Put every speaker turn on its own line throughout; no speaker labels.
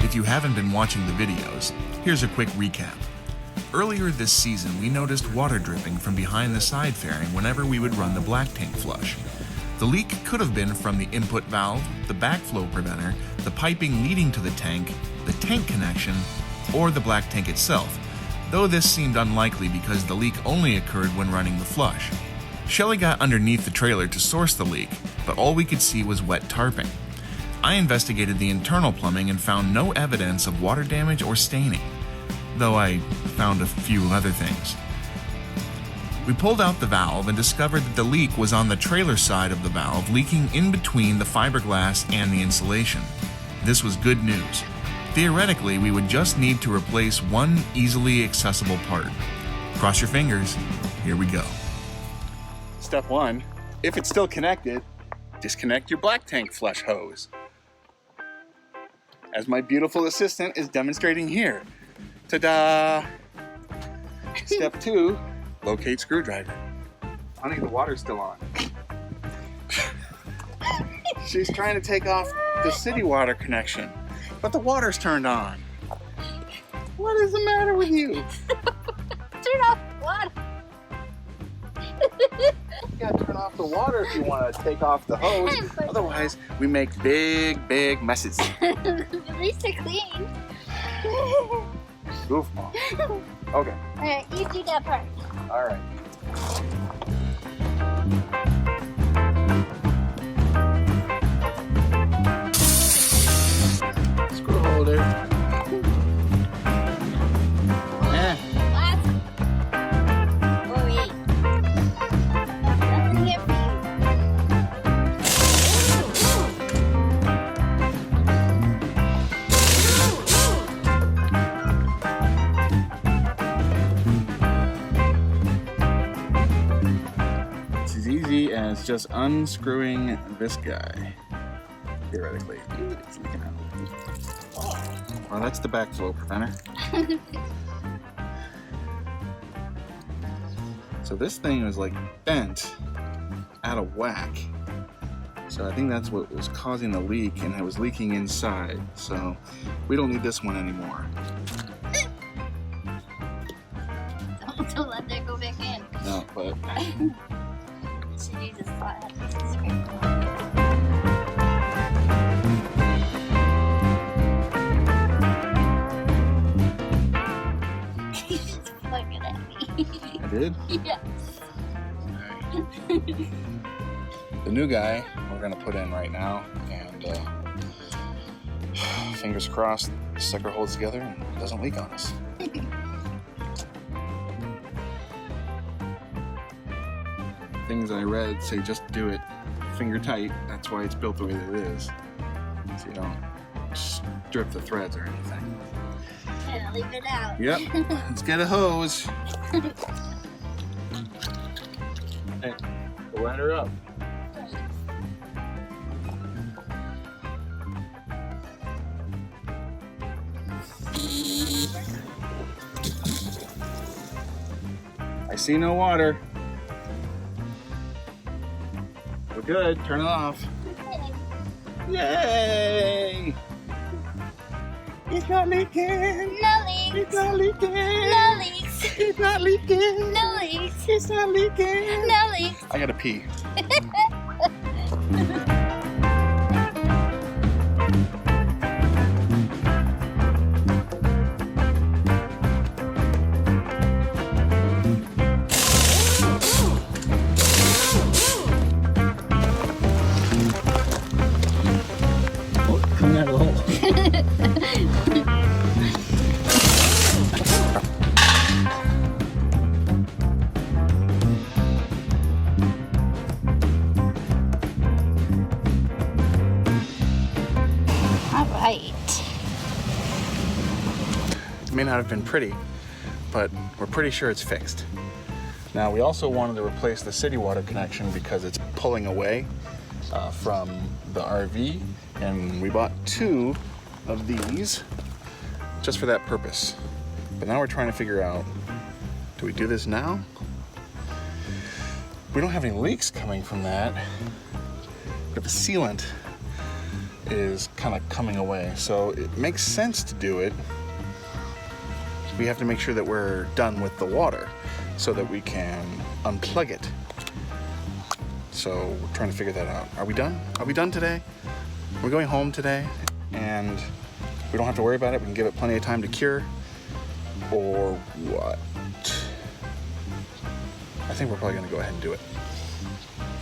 If you haven't been watching the videos, here's a quick recap. Earlier this season, we noticed water dripping from behind the side fairing whenever we would run the black tank flush. The leak could have been from the input valve, the backflow preventer, the piping leading to the tank connection, or the black tank itself, though this seemed unlikely because the leak only occurred when running the flush. Shelly got underneath the trailer to source the leak, but all we could see was wet tarping. I investigated the internal plumbing and found no evidence of water damage or staining, though I found a few other things. We pulled out the valve and discovered that the leak was on the trailer side of the valve, leaking in between the fiberglass and the insulation. This was good news. Theoretically, we would just need to replace one easily accessible part. Cross your fingers. Here we go. Step 1, if it's still connected, disconnect your black tank flush hose, as my beautiful assistant is demonstrating here. Ta-da! Step 2, locate screwdriver. Honey, the water's still on. She's trying to take off the city water connection, but the water's turned on. What is the matter with you?
Turn off the water.
You gotta turn off the water if you want to take off the hose. Otherwise, we make big messes.
At least they're clean.
Goof, Mom. Okay.
Alright, you do that part.
Alright. Screw holder. As just unscrewing this guy, theoretically. It's leaking out. Well, that's the backflow preventer. So this thing was like bent out of whack. So I think that's what was causing the leak, and it was leaking inside. So we don't need this one anymore.
Don't let that go back in.
No, but
She just flat. He's looking at me.
I did?
Yeah.
Right. The new guy we're gonna put in right now, and fingers crossed the sucker holds together and doesn't leak on us. Things I read say just do it finger tight. That's why it's built the way that it is, so you don't strip the threads or anything.
Gotta leave it out.
Yep. Let's get a hose. Hey, we'll line her up. I see no water. We're good. Turn it off. Yay! It's not leaking.
No leaks.
It's not leaking.
No leaks.
It's not leaking.
No leaks.
It's not leaking.
No leaks.
I gotta pee. Coming out of the hole. It may not have been pretty, but we're pretty sure it's fixed. Now, we also wanted to replace the city water connection because it's pulling away from the RV, and we bought 2 of these just for that purpose. But now we're trying to figure out, do we do this now? We don't have any leaks coming from that, but the sealant is kind of coming away. So it makes sense to do it. We have to make sure that we're done with the water so that we can unplug it. So we're trying to figure that out. Are we done? Are we done today? We're going home today and we don't have to worry about it. We can give it plenty of time to cure, or what? I think we're probably gonna go ahead and do it.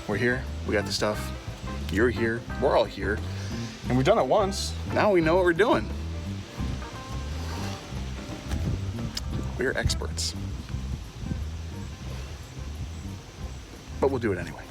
We're here, we got the stuff, you're here, we're all here, and we've done it once. Now we know what we're doing. We're experts. But we'll do it anyway.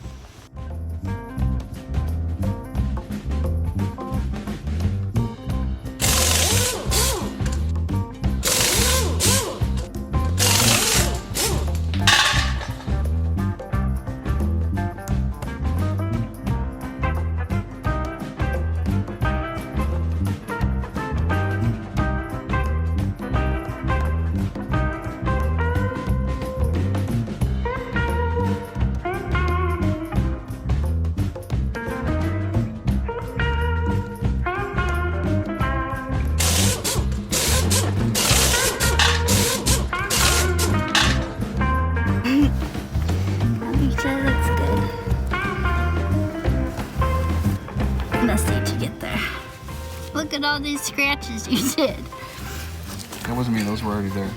Look at all these scratches you did.
That wasn't me, those were already there.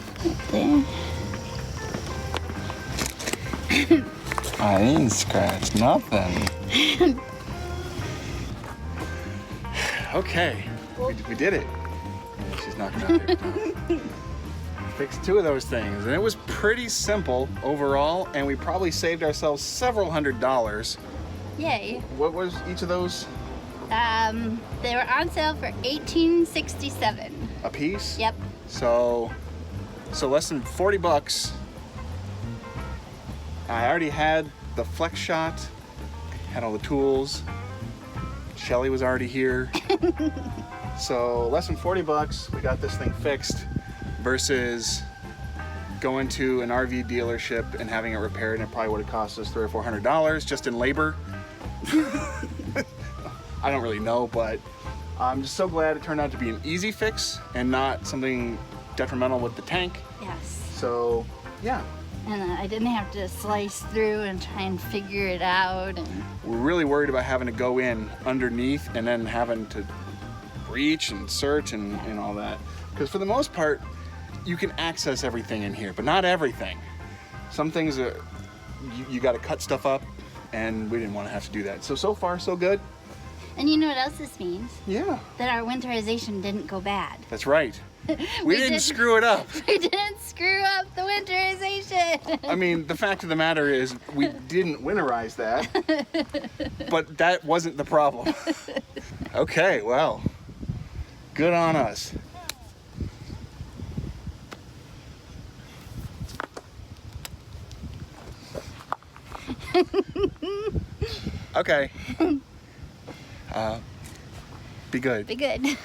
There.
I didn't scratch nothing. Okay, we did it. She's knocking out there. Fixed 2 of those things, and it was pretty simple overall, and we probably saved ourselves several $100s.
Yay.
What was each of those?
They were on sale for $18.67
a piece?
Yep.
So less than 40 bucks. I already had the flex shot, had all the tools. Shelly was already here. So less than 40 bucks, we got this thing fixed versus going to an RV dealership and having it repaired, and it probably would have cost us $300 or $400 just in labor. I don't really know, but I'm just so glad it turned out to be an easy fix and not something detrimental with the tank.
Yes.
So, yeah.
And I didn't have to slice through and try and figure it out. And
We're really worried about having to go in underneath and then having to reach and search and all that. Because for the most part, you can access everything in here, but not everything. Some things are, you got to cut stuff up, and we didn't want to have to do that. So far, so good.
And you know what else this means?
Yeah.
That our winterization didn't go bad.
That's right. We didn't screw it up.
We didn't screw up the winterization.
I mean, the fact of the matter is we didn't winterize that, but that wasn't the problem. Okay, well, good on us. Okay. Be good.
Be good.